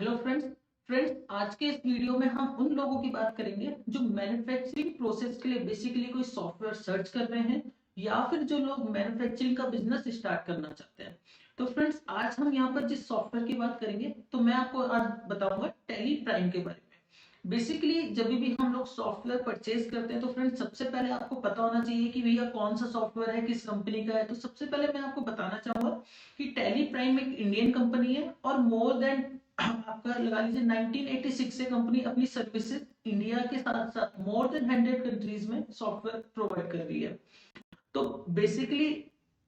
Hello friends आज के इस वीडियो में हम उन लोगों की बात करेंगे जो मैन्युफैक्चरिंग प्रोसेस के लिए बेसिकली कोई सॉफ्टवेयर सर्च कर रहे हैं या फिर जो लोग मैन्युफैक्चरिंग का बिजनेस स्टार्ट करना चाहते हैं। तो फ्रेंड्स आज हम यहाँ पर जिस सॉफ्टवेयर की बात करेंगे तो मैं आपको आज बताऊंगा टैली प्राइम के बारे में। बेसिकली जब भी हम लोग सॉफ्टवेयर परचेज करते हैं तो फ्रेंड्स सबसे पहले आपको पता होना चाहिए कि भैया कौन सा सॉफ्टवेयर है, किस कंपनी का है। तो सबसे पहले मैं आपको बताना चाहूंगा कि टैली प्राइम एक इंडियन कंपनी है और मोर देन आपका लगा लीजिए 1986 से कंपनी अपनी सर्विसेज इंडिया के साथ साथ मोर देन 100 कंट्रीज में सॉफ्टवेयर प्रोवाइड कर रही है। तो बेसिकली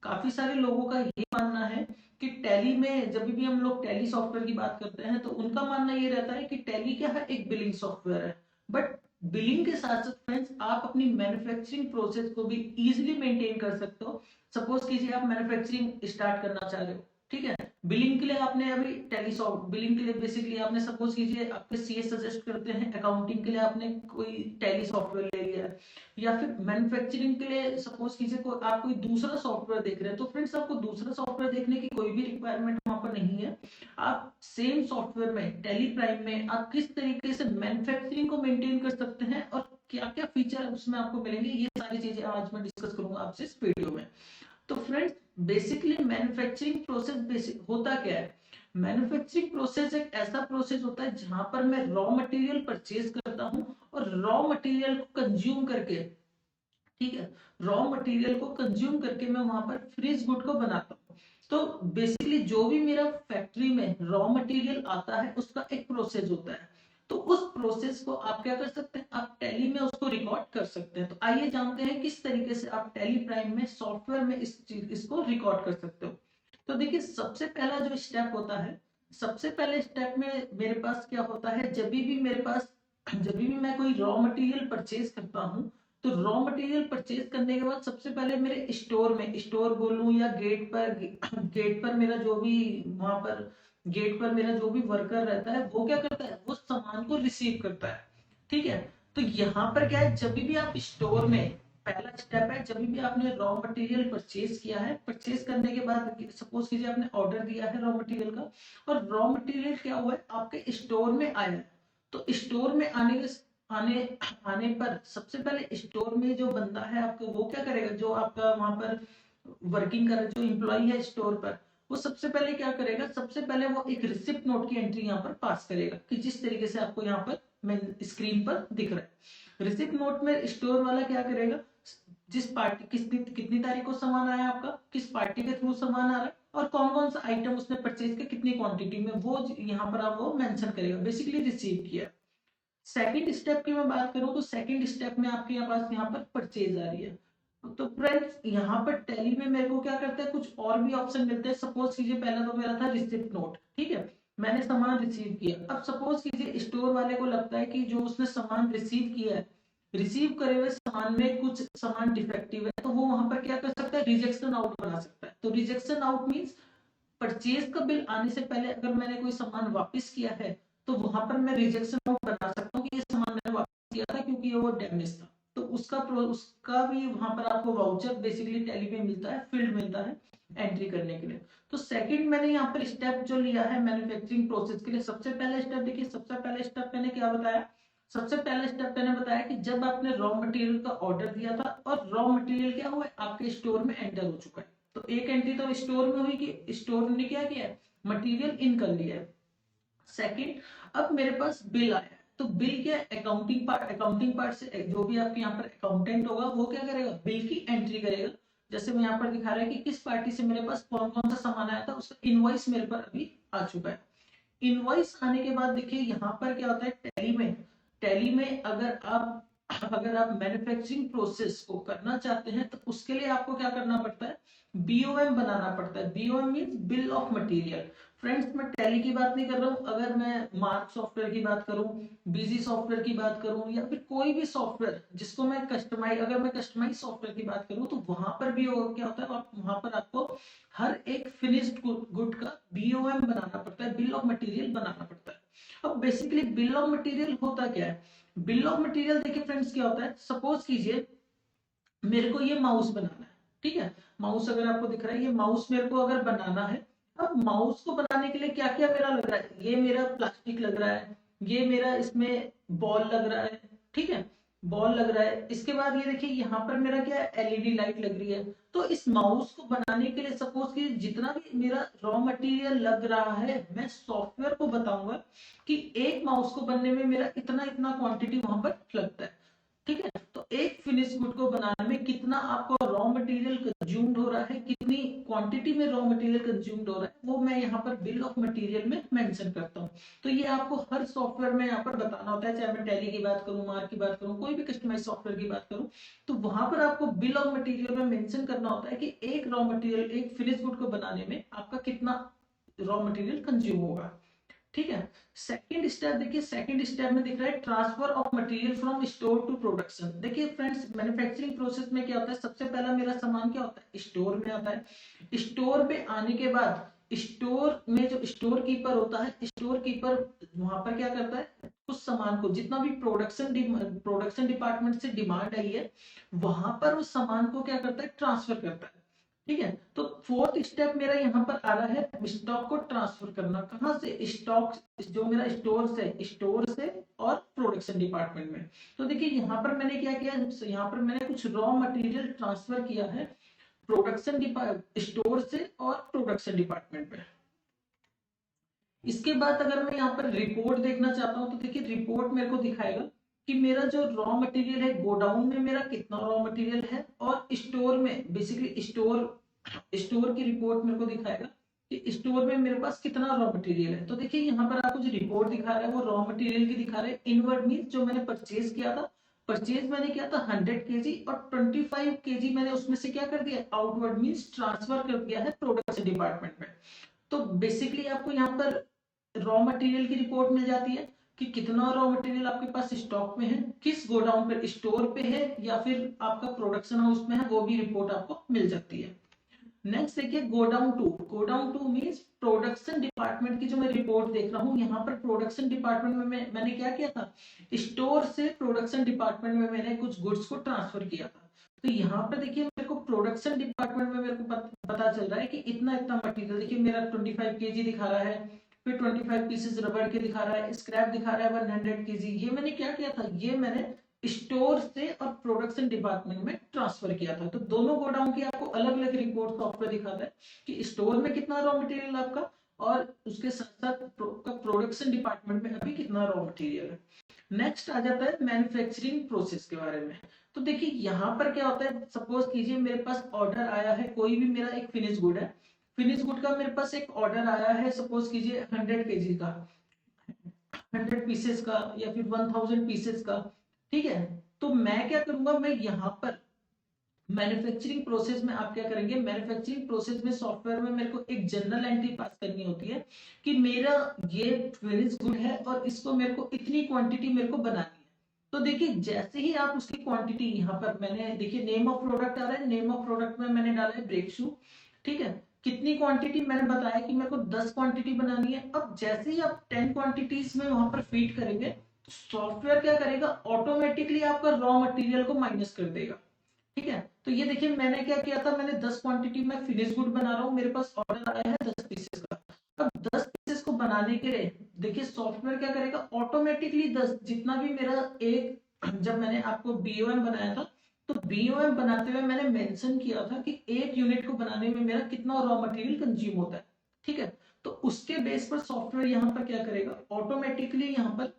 काफी सारे लोगों का ये मानना है कि टैली में जब भी हम लोग टैली सॉफ्टवेयर की बात करते हैं तो उनका मानना ये रहता है कि टैली क्या है, एक बिलिंग सॉफ्टवेयर है। बट बिलिंग के साथ साथ फ्रेंड्स आप अपनी मैन्युफैक्चरिंग प्रोसेस को भी इजीली मेंटेन कर सकते हो। सपोज कीजिए आप मैन्युफैक्चरिंग स्टार्ट करना चाह रहे हो, ठीक है। बिलिंग के लिए आपने अभी टैली सॉफ्ट बिलिंग के लिए बेसिकली आपने सपोज कीजिए आपके सीए सजेस्ट करते हैं, अकाउंटिंग के लिए आपने कोई टैली सॉफ्टवेयर ले लिया है या फिर मैन्युफैक्चरिंग के लिए सपोज कीजिए आप कोई दूसरा सॉफ्टवेयर देख रहे हैं। तो फ्रेंड्स आपको दूसरा सॉफ्टवेयर देखने की कोई भी रिक्वायरमेंट वहां पर नहीं है। आप सेम सॉफ्टवेयर में टैली प्राइम में आप किस तरीके से मैन्युफैक्चरिंग को मेंटेन कर सकते हैं और क्या क्या फीचर उसमें आपको मिलेंगे, ये सारी चीजें आज मैं डिस्कस करूंगा आपसे इस वीडियो में। तो friends basically manufacturing process basic होता क्या है। मैन्युफैक्चरिंग प्रोसेस एक ऐसा प्रोसेस होता है जहां पर मैं रॉ मटेरियल परचेज करता हूं और रॉ मटेरियल को कंज्यूम करके, ठीक है, रॉ मटेरियल को कंज्यूम करके मैं वहां पर फिनिश गुड को बनाता हूँ। तो बेसिकली जो भी मेरा फैक्ट्री में रॉ मटेरियल आता है उसका एक प्रोसेस होता है। तो उस प्रोसेस को आप क्या कर सकते हैं, आप टैली में उसको रिकॉर्ड कर सकते हैं। तो आइए जानते हैं किस तरीके से आप टैली प्राइम में सॉफ्टवेयर में इस चीज इसको रिकॉर्ड कर सकते हो। तो देखिए सबसे पहला जो स्टेप होता है, सबसे पहले स्टेप में मेरे पास क्या होता है, जब भी मैं कोई रॉ मटेरियल परचेज करता हूँ तो रॉ मटेरियल परचेज करने के बाद सबसे पहले मेरे स्टोर में, स्टोर बोलूं या गेट पर मेरा जो भी वहां पर गेट पर मेरा जो भी वर्कर रहता है वो क्या करता है, वो सामान को रिसीव करता है, ठीक है। तो यहाँ पर क्या है, जब भी आप स्टोर में, पहला स्टेप है जब भी आपने रॉ मटेरियल परचेज किया है, परचेज करने के बाद सपोज कीजिए आपने ऑर्डर दिया है रॉ मटेरियल का और रॉ मटेरियल क्या हुआ है आपके स्टोर में आया है। तो स्टोर में आने आने पर सबसे पहले स्टोर में जो बंदा है आपका वो क्या करेगा, जो आपका वहां पर वर्किंग कर जो एम्प्लॉय है स्टोर पर, वो सबसे पहले क्या करेगा, सबसे पहले वो एक रिसिप्ट नोट की एंट्री यहाँ पर पास करेगा कि जिस तरीके से आपको यहाँ पर मैं स्क्रीन पर दिख रहा है। रिसिप्ट नोट में स्टोर वाला क्या करेगा, जिस पार्टी कितनी कितनी तारीख को सामान आया आपका, किस पार्टी के थ्रू सामान आ रहा है और कौन कौन सा आइटम उसने परचेज किया कितनी क्वांटिटी में, वो यहाँ पर आप वो मेंशन करेगा, बेसिकली रिसीव किया। सेकंड स्टेप की मैं बात करूं तो सेकंड स्टेप में आपके पास यहाँ पर परचेज आ रही है। तो फ्रेंड्स यहाँ पर टैली में मेरे को क्या करता है, कुछ और भी ऑप्शन मिलते हैं। सपोज कीजिए पहला तो मेरा था रिसिप्ट नोट, ठीक है, मैंने सामान रिसीव किया। अब सपोज कीजिए स्टोर वाले को लगता है कि जो उसने सामान रिसीव किया है, रिसीव करे हुए सामान में कुछ सामान डिफेक्टिव है, तो वो वहां पर क्या कर सकता है, रिजेक्शन आउट बना सकता है। तो रिजेक्शन आउट मीन्स परचेज का बिल आने से पहले अगर मैंने कोई सामान वापस किया है तो वहां पर मैं रिजेक्शन नोट बना सकता हूँ कि ये सामान मैंने वापस किया था क्योंकि ये वो डैमेज था। तो उसका भी वहां पर आपको वाउचर बेसिकली टैली में मिलता है, फील्ड मिलता है एंट्री करने के लिए। तो सेकंड मैंने यहाँ पर स्टेप जो लिया है मैन्युफैक्चरिंग प्रोसेस के लिए, सबसे पहला स्टेप देखिए, सबसे पहला स्टेप मैंने क्या बताया, सबसे पहला स्टेप मैंने बताया कि जब आपने रॉ मटेरियल का ऑर्डर दिया था और रॉ मटेरियल क्या हुआ आपके स्टोर में एंटर हो चुका है। तो एक एंट्री तो स्टोर में हुई कि स्टोर ने क्या किया है, मटेरियल इन कर लिया है। सेकंड, अब मेरे पास बिल आया है, तो बिल क्या है, अकाउंटिंग पार्ट से जो भी आपके यहाँ पर अकाउंटेंट होगा वो क्या करेगा, बिल की एंट्री करेगा। जैसे मैं यहाँ पर दिखा रहा है कि किस पार्टी से मेरे पास कौन कौन सा सामान आया था, उसका इनवॉइस मेरे पर अभी आ चुका है। इनवॉइस आने के बाद देखिए यहाँ पर क्या होता है, टैली में अगर आप मैन्युफैक्चरिंग प्रोसेस को करना चाहते हैं तो उसके लिए आपको क्या करना पड़ता है, बीओएम बनाना पड़ता है। BOM means bill of material. Friends मैं टैली की बात नहीं कर रहा हूँ, अगर मैं मार्क सॉफ्टवेयर की बात करूं, बीजी सॉफ्टवेयर की बात करूं या फिर कोई भी सॉफ्टवेयर जिसको मैं कस्टमाइज, अगर मैं कस्टमाइज सॉफ्टवेयर की बात करूं तो वहां पर भी क्या होता है, वहां पर आपको हर एक फिनिश्ड गुड का बीओएम बनाना पड़ता है, बिल ऑफ मटेरियल बनाना पड़ता है। अब बेसिकली बिल ऑफ मटेरियल होता क्या है, बिल ऑफ मटेरियल देखिए फ्रेंड्स क्या होता है, सपोज कीजिए मेरे को ये माउस बनाना है, ठीक है, माउस अगर आपको दिख रहा है, ये माउस मेरे को अगर बनाना है अब माउस को बनाने के लिए क्या क्या मेरा लग रहा है, ये मेरा प्लास्टिक लग रहा है, ये मेरा इसमें बॉल लग रहा है, ठीक है, बॉल लग रहा है। इसके बाद ये देखिए यहाँ पर मेरा क्या है, एलईडी लाइट लग रही है। तो इस माउस को बनाने के लिए सपोज कि जितना भी मेरा रॉ मटेरियल लग रहा है, मैं सॉफ्टवेयर को बताऊंगा कि एक माउस को बनने में मेरा इतना इतना क्वांटिटी वहां पर लगता है, ठीक है। तो एक फिनिश गुड को बनाने में कितना आपको रॉ मटेरियल कंज्यूम्ड हो रहा है, कितनी क्वांटिटी में रॉ मटेरियल कंज्यूम्ड हो रहा है, वो मैं यहाँ पर बिल ऑफ मटेरियल में मेंशन करता हूँ। तो ये आपको हर सॉफ्टवेयर में यहाँ पर बताना होता है, चाहे मैं टैली की बात करूँ, मार्क की बात करूँ, कोई भी कस्टमाइज सॉफ्टवेयर की बात करूँ, तो वहां पर आपको बिल ऑफ मटेरियल में मेंशन करना होता है कि एक रॉ मटेरियल, एक फिनिश गुड को बनाने में आपका कितना रॉ मटेरियल कंज्यूम होगा, ठीक है। सेकंड स्टेप देखिए, सेकंड स्टेप में दिख रहा है transfer of material from store to production. देखिए फ्रेंड्स, मैन्युफैक्चरिंग प्रोसेस में क्या होता है, सबसे पहला मेरा सामान क्या होता है, स्टोर में आता है। स्टोर पे आने के बाद स्टोर में जो स्टोर कीपर होता है, स्टोर कीपर वहां पर क्या करता है, उस सामान को जितना भी प्रोडक्शन डिपार्टमेंट से डिमांड आई है, वहां पर उस सामान को क्या करता है, ट्रांसफर करता है, ठीक है। तो फोर्थ स्टेप मेरा यहाँ पर आ रहा है स्टॉक को ट्रांसफर करना, कहाँ से, स्टॉक जो मेरा स्टोर से और प्रोडक्शन डिपार्टमेंट में। तो देखिए यहाँ पर मैंने क्या किया, यहाँ पर मैंने कुछ रॉ मटेरियल ट्रांसफर किया है स्टोर से और प्रोडक्शन डिपार्टमेंट में। इसके बाद अगर मैं यहाँ पर रिपोर्ट देखना चाहता हूँ, तो देखिए रिपोर्ट मेरे को दिखाएगा कि मेरा जो रॉ मटेरियल है, गोडाउन में मेरा कितना रॉ मटेरियल है, और स्टोर में बेसिकली स्टोर की रिपोर्ट मेरे को दिखाएगा कि स्टोर में मेरे पास कितना रॉ मटेरियल है। तो देखिए यहाँ पर आपको जो रिपोर्ट दिखा रहा है वो रॉ मटेरियल की दिखा रहा है। इनवर्ड मीन जो मैंने परचेज किया था, परचेज मैंने किया था 100 kg, और 25 kg मैंने उसमें से क्या कर दिया, आउटवर्ड मीन्स ट्रांसफर कर दिया है प्रोडक्शन डिपार्टमेंट में। तो बेसिकली आपको यहाँ पर रॉ मटेरियल की रिपोर्ट मिल जाती है कि कितना रॉ मटेरियल आपके पास स्टॉक में है, किस गोडाउन पे, स्टोर पे है या फिर आपका प्रोडक्शन हाउस में है, वो भी रिपोर्ट आपको मिल सकती है। नेक्स्ट देखिए godown to means production department की जो मैं रिपोर्ट देख रहा हूँ, यहाँ पर प्रोडक्शन डिपार्टमेंट में मैंने क्या किया था, स्टोर से प्रोडक्शन डिपार्टमेंट में मैंने कुछ गुड्स को ट्रांसफर किया था। तो यहाँ पर देखिए मेरे को प्रोडक्शन डिपार्टमेंट में मेरे को पता चल रहा है कि इतना इतना मटेरियल, देखिए मेरा 25 kg दिखा रहा है, फिर 25 पीसेस रबड़ के दिखा रहा है, स्क्रैप दिखा रहा है 100 kg। ये मैंने क्या किया था, ये मैंने स्टोर से और प्रोडक्शन डिपार्टमेंट में ट्रांसफर किया था। तो दोनों गोडाउन की आपको अलग अलग रिपोर्ट सॉफ्टवेयर दिखाता है कि स्टोर में कितना रॉ मटेरियल आपका, और उसके साथ साथ प्रोडक्शन डिपार्टमेंट में अभी कितना रॉ मटेरियल है। नेक्स्ट आ जाता है मैन्युफैक्चरिंग प्रोसेस के बारे में। तो देखिए यहाँ पर क्या होता है, सपोज कीजिए मेरे पास ऑर्डर आया है, कोई भी मेरा एक फिनिश गुड है, फिनिश गुड का मेरे पास एक ऑर्डर आया है, सपोज कीजिए 100 kg का, 100 पीसेस का या फिर 1000 पीसेस का, ठीक है। तो मैं क्या करूंगा, मैं यहाँ पर मैन्युफैक्चरिंग प्रोसेस में आप क्या करेंगे, मैन्युफैक्चरिंग प्रोसेस में सॉफ्टवेयर में मेरे को एक जनरल एंट्री पास करनी होती है कि मेरा ये फिनिश गुड है और इसको मेरे को इतनी क्वांटिटी मेरे को बनानी है। तो देखिए जैसे ही आप उसकी क्वांटिटी, यहाँ पर मैंने देखिए नेम ऑफ प्रोडक्ट आ रहा है, नेम ऑफ प्रोडक्ट में मैंने डाला है ब्रेक शू, ठीक है। कितनी क्वांटिटी मैंने बताया कि मेरे को 10 क्वांटिटी बनानी है। अब जैसे ही आप 10 क्वांटिटीज में वहां पर फीड करेंगे, तो सॉफ्टवेयर क्या करेगा, ऑटोमेटिकली आपका रॉ मटेरियल को माइनस कर देगा, ठीक है। तो ये देखिए मैंने क्या किया था, मैंने 10 क्वांटिटी में फिनिश गुड बना रहा हूँ, मेरे पास ऑर्डर आया है 10 पीसेस का। अब 10 पीसेस को बनाने के लिए देखिए सॉफ्टवेयर क्या करेगा, ऑटोमेटिकली 10 जितना भी मेरा एक, जब मैंने आपको बीओएम बनाया था, तो बीओएम बनाते हुए मैंने मेंशन किया था कि एक यूनिट को बनाने में मेरा कितना रॉ मटेरियल कंज्यूम होता है, ठीक है। तो उसके बेस पर सॉफ्टवेयर यहाँ पर क्या करेगा, ऑटोमेटिकली यहाँ पर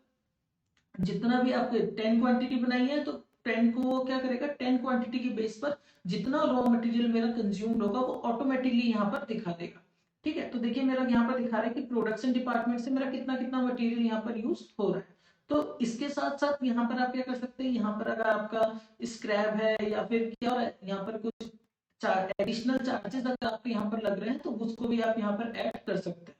जितना भी आपके 10 क्वांटिटी बनाई है, तो 10 को क्या करेगा, 10 क्वांटिटी के बेस पर जितना रॉ मटेरियल मेरा कंज्यूम्ड होगा वो ऑटोमेटिकली यहाँ पर दिखा देगा, ठीक है। तो देखिए मेरा यहाँ पर दिखा रहा है कि प्रोडक्शन डिपार्टमेंट से मेरा कितना कितना मटेरियल यहाँ पर यूज हो रहा है। तो इसके साथ साथ यहाँ पर आप क्या कर सकते हैं, यहाँ पर अगर आपका स्क्रैप है या फिर क्या हो रहा है, यहाँ पर कुछ एडिशनल चार्जेस अगर आपके यहाँ पर लग रहे हैं, तो उसको भी आप यहाँ पर ऐड कर सकते हैं।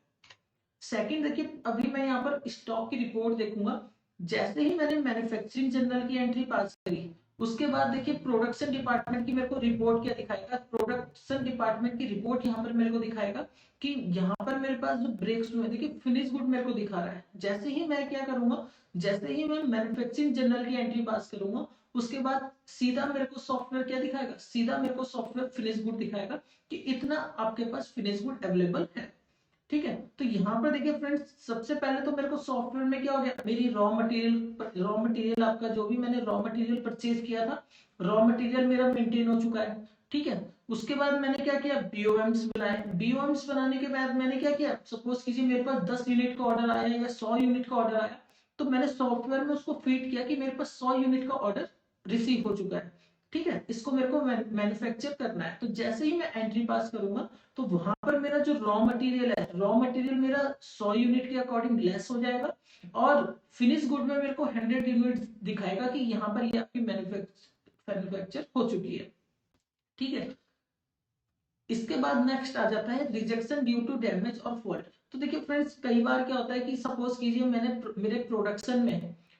सेकंड देखिए, अभी मैं यहाँ पर स्टॉक की रिपोर्ट देखूंगा, जैसे ही मैंने मैन्युफैक्चरिंग जर्नल की एंट्री पास करी, उसके बाद देखिए प्रोडक्शन डिपार्टमेंट की मेरे को रिपोर्ट क्या दिखाएगा, प्रोडक्शन डिपार्टमेंट की रिपोर्ट यहाँ पर मेरे को दिखाएगा कि यहाँ पर मेरे पास जो ब्रेक्स हुए, देखिए फिनिश गुड मेरे को दिखा रहा है। जैसे ही मैं क्या करूंगा, जैसे ही मैं मैन्युफैक्चरिंग जर्नल की एंट्री पास करूंगा, उसके बाद सीधा मेरे को सॉफ्टवेयर क्या दिखाएगा, सीधा मेरे को सॉफ्टवेयर फिनिश गुड दिखाएगा कि इतना आपके पास फिनिश गुड अवेलेबल है। ठीक है। तो यहाँ पर देखिए फ्रेंड्स, सबसे पहले तो मेरे को सॉफ्टवेयर में क्या हो गया, मेरी रॉ मटेरियल आपका जो भी मैंने रॉ मटेरियल परचेज किया था, रॉ मटेरियल मेरा मेंटेन हो चुका है। ठीक है। उसके बाद मैंने क्या किया, बीओएम्स बनाए। बीओएम्स बनाने के बाद मैंने क्या किया, सपोज कीजिए मेरे पास 10 यूनिट का ऑर्डर आया या 100 यूनिट का ऑर्डर आया, तो मैंने सॉफ्टवेयर में उसको फीड किया कि मेरे पास 100 यूनिट का ऑर्डर रिसीव हो चुका है। ठीक है। इसको मेरे को मैन्युफैक्चर करना है। तो जैसे ही मैं एंट्री पास करूंगा, तो वहां पर मेरा जो रॉ मटेरियल है, रॉ मटेरियल मेरा 100 यूनिट के अकॉर्डिंग लेस हो जाएगा, और फिनिश गुड में मेरे को 100 यूनिट दिखाएगा कि यहाँ पर ये आपकी मैन्युफैक्चर हो चुकी है। ठीक है। इसके बाद नेक्स्ट आ जाता है रिजेक्शन ड्यू टू डैमेज और फॉल्ट। तो देखिए फ्रेंड्स, कई बार क्या होता है कि सपोज कीजिए मेरे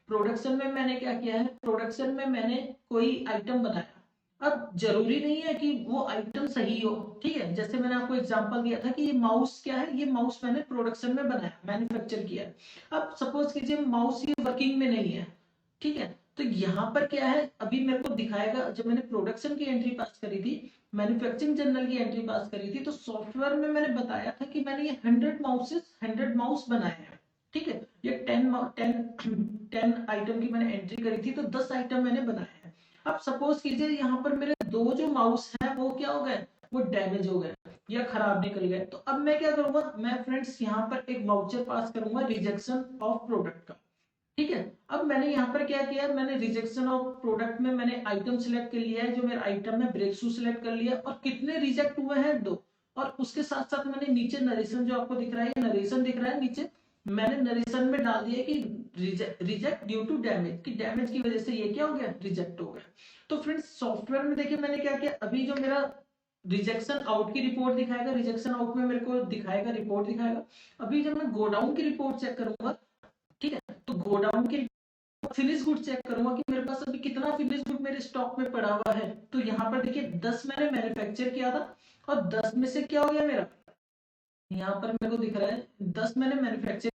प्रोडक्शन में मैंने क्या किया है, प्रोडक्शन में मैंने कोई आइटम बनाया। अब जरूरी नहीं है कि वो आइटम सही हो। ठीक है। जैसे मैंने आपको एग्जांपल दिया था कि ये माउस क्या है, ये माउस मैंने प्रोडक्शन में बनाया, मैन्युफैक्चर किया है। अब सपोज कीजिए माउस ये वर्किंग में नहीं है। ठीक है। तो यहाँ पर क्या है, अभी मेरे को दिखाएगा, जब मैंने प्रोडक्शन की एंट्री पास करी थी, मैन्युफैक्चरिंग जर्नल की एंट्री पास करी थी, तो सॉफ्टवेयर में मैंने बताया था कि मैंने ये 100 माउस बनाए हैं। ठीक है। ये 10 आइटम की मैंने एंट्री करी थी, तो 10 आइटम मैंने बनाए हैं। अब सपोज कीजिए यहाँ पर मेरे दो जो माउस हैं वो क्या हो गए, वो डैमेज हो गए या खराब निकल गए। तो अब मैं क्या करूंगा, मैं फ्रेंड्स यहाँ पर एक वाउचर पास करूंगा रिजेक्शन ऑफ प्रोडक्ट का। ठीक है। अब मैंने यहाँ पर क्या किया, मैंने रिजेक्शन ऑफ प्रोडक्ट में मैंने आइटम सिलेक्ट कर लिया है, जो मेरा आइटम है ब्रेक शू सिलेक्ट कर लिया, और कितने रिजेक्ट हुए हैं, 2। और उसके साथ साथ मैंने नीचे नरेशन जो आपको दिख रहा है, नरेशन दिख रहा है नीचे, मैंने नरेशन में डाल दिया कि रिजेक्ट ड्यू टू डैमेज, कि डैमेज की वजह से ये क्या हो गया, रिजेक्ट हो गया। तो फ्रेंड्स सॉफ्टवेयर में देखिए मैंने क्या किया, अभी जो मेरा रिजेक्शन आउट की रिपोर्ट दिखाएगा, रिजेक्शन आउट में मेरे को दिखाएगा, रिपोर्ट दिखाएगा। अभी जब मैं गोडाउन की रिपोर्ट चेक करूंगा, ठीक है, तो गोडाउन की फिनिश गुड चेक करूंगा कि मेरे पास अभी कितना फिनिश गुड मेरे स्टॉक में पड़ा हुआ है। तो यहाँ पर देखिए 10 मैंने मैन्युफैक्चर किया था, और 10 में से क्या हो गया मेरा, यहाँ पर मेरे को दिख रहा है 10 मैंने मैन्युफैक्चर।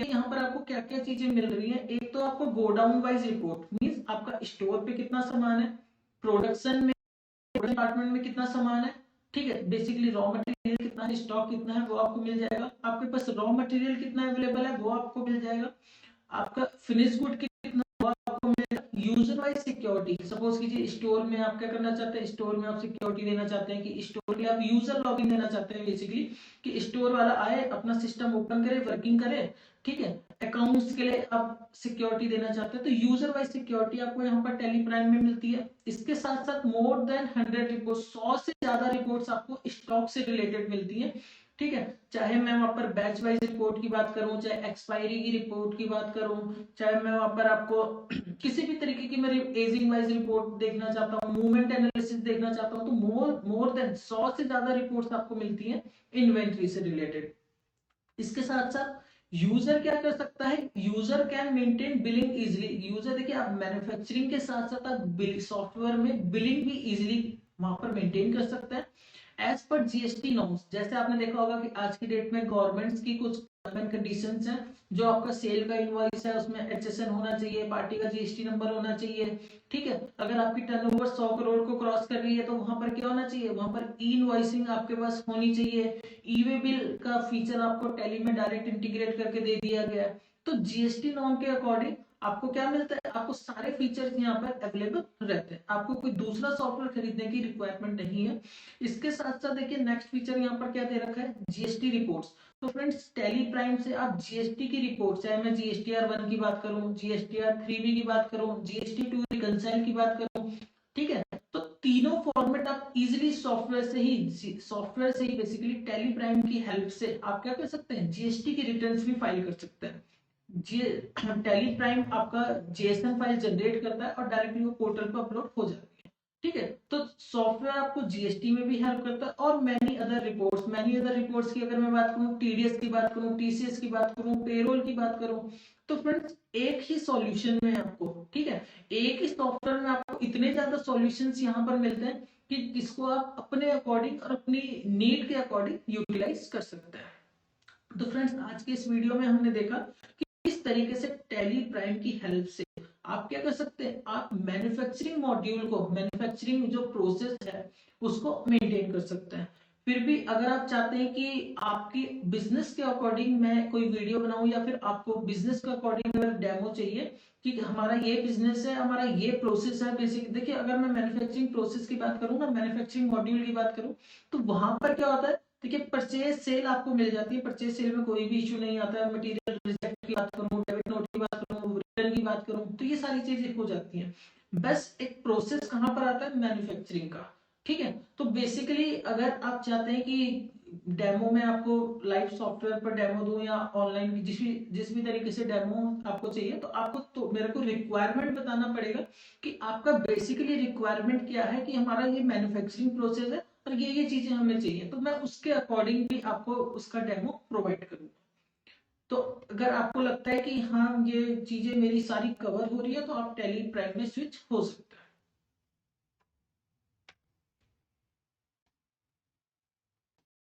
यहाँ पर आपको क्या क्या चीजें मिल रही है, एक तो आपको गोडाउन वाइज रिपोर्ट, मीन्स आपका स्टोर पे कितना सामान है, प्रोडक्शन में डिपार्टमेंट में कितना सामान है। ठीक है। बेसिकली रॉ मटेरियल कितना है, स्टॉक कितना है, वो आपको मिल जाएगा। आपके पास रॉ मटेरियल कितना अवेलेबल है, वो आपको मिल जाएगा। आपका फिनिश गुड कितना हुआ आपको मिलेगा। यूजर वाइज सिक्योरिटी, सपोज कीजिए स्टोर में आप क्या करना चाहते हैं, स्टोर में आप सिक्योरिटी देना चाहते हैं कि स्टोर के लिए आप यूजर लॉगिन देना चाहते हैं, बेसिकली कि स्टोर वाला आए, अपना सिस्टम ओपन करे, वर्किंग करे। ठीक है। अकाउंट्स के लिए आप सिक्योरिटी देना चाहते हैं, तो यूजर वाइज सिक्योरिटी आपको यहाँ पर टेली प्राइम में मिलती है। इसके साथ साथ मोर देन 100 रिपोर्ट, 100 से ज्यादा रिपोर्ट्स आपको स्टॉक से रिलेटेड मिलती है। ठीक है। चाहे मैं वहां पर बैच वाइज रिपोर्ट की बात करूं, चाहे एक्सपायरी की रिपोर्ट की बात करूं, चाहे मैं वहां पर आपको किसी भी तरीके की मेरी एजिंग वाइज रिपोर्ट देखना चाहता हूं, मूवमेंट एनालिसिस देखना चाहता हूं, तो मोर देन 100 से ज्यादा रिपोर्ट्स आपको मिलती हैं इन्वेंट्री से रिलेटेड। इसके साथ साथ यूजर क्या कर सकता है, user can maintain billing easily. User देखिए, आप मैन्युफैक्चरिंग के साथ साथ आप सॉफ्टवेयर में बिलिंग भी इजिली वहां पर मेंटेन कर सकते हैं एज पर जीएसटी नॉर्म्स। जैसे आपने देखा होगा कि आज की डेट में गवर्नमेंट्स की कुछ टर्म एंड कंडीशंस हैं। जो आपका सेल का इनवॉइस है उसमें HSN होना चाहिए, पार्टी का GST नंबर होना चाहिए। ठीक है, अगर आपकी टर्नओवर 100 करोड़ को क्रॉस कर रही है तो वहां पर क्या होना चाहिए, वहां पर ई इनवॉइसिंग आपके पास होनी चाहिए। ई वे बिल का फीचर आपको टैली में डायरेक्ट इंटीग्रेट करके दे दिया गया है। तो GST नॉर्म के अकॉर्डिंग आपको क्या मिलता है, आपको सारे फीचर्स यहाँ पर अवेलेबल रहते हैं, आपको कोई दूसरा सॉफ्टवेयर खरीदने की रिक्वायरमेंट नहीं है। इसके साथ साथ देखिए नेक्स्ट फीचर यहाँ पर क्या दे रखा है, GST रिपोर्ट्स। तो फ्रेंड्स टैली प्राइम से आप GST की रिपोर्ट, चाहे मैं GSTR 1 की बात करूं, GSTR 3 की बात करूं, GST 2 रिकंसाइल की बात करूं, ठीक है, तो तीनों फॉर्मेट आप इजीली सॉफ्टवेयर से ही बेसिकली टैली प्राइम की हेल्प से आप क्या कर सकते हैं, GST की रिटर्न्स भी फाइल कर सकते हैं। टैली प्राइम आपका JSON फाइल जनरेट करता है और डायरेक्टली वो पोर्टल पर अपलोड हो जाती है। ठीक है, तो सॉफ्टवेयर आपको GST में भी हेल्प करता है और मैनी अदर रिपोर्ट्स की अगर मैं बात करूं, TDS की बात करूं, TCS की बात करूं, पेरोल की बात करूं, तो फ्रेंड्स एक ही सॉल्यूशन में आपको, ठीक है, एक ही सॉफ्टवेयर में आपको इतने ज्यादा सॉल्यूशंस यहाँ पर मिलते हैं कि जिसको आप अपने अकॉर्डिंग और अपनी नीड के अकॉर्डिंग यूटिलाइज कर सकते हैं। तो फ्रेंड्स आज के इस वीडियो में हमने देखा कि किस तरीके से टैली प्राइम की हेल्प से आप क्या कर सकते हैं, आप मैन्युफैक्चरिंग मॉड्यूल को, मैन्युफैक्चरिंग जो प्रोसेस है उसको मेंटेन कर सकते हैं। फिर भी अगर आप चाहते हैं कि आपकी बिजनेस के अकॉर्डिंग मैं कोई वीडियो बनाऊं या फिर आपको बिजनेस के अकॉर्डिंग अगर डेमो चाहिए कि हमारा ये बिजनेस है, हमारा ये प्रोसेस है, बेसिक देखिए अगर मैं मैन्युफैक्चरिंग प्रोसेस की बात करूं ना, मैन्युफैक्चरिंग मॉड्यूल की बात करूं, तो वहां पर क्या होता है, देखिए परचेज सेल आपको मिल जाती है, परचेज सेल में कोई भी इश्यू नहीं आता है। मटेरियल रिजेक्ट की बात करूं, डेबिट नोट की बात करूं, रिटर्न की बात करूं, तो ये सारी चीजें हो जाती हैं। बस एक प्रोसेस कहां पर आता है, मैन्युफैक्चरिंग का। ठीक है, तो बेसिकली अगर आप चाहते हैं कि डेमो में आपको लाइव सॉफ्टवेयर पर डेमो दूं या ऑनलाइन जिस भी तरीके से डेमो आपको चाहिए, तो आपको तो मेरे को रिक्वायरमेंट बताना पड़ेगा कि आपका बेसिकली रिक्वायरमेंट क्या है, कि हमारा ये मैन्युफैक्चरिंग प्रोसेस है और ये चीजें हमें चाहिए, तो मैं उसके अकॉर्डिंग भी आपको उसका डेमो प्रोवाइड करूंगा। तो अगर आपको लगता है कि हाँ ये चीजें मेरी सारी कवर हो रही है, तो आप टैली प्राइम में स्विच हो सकते हैं।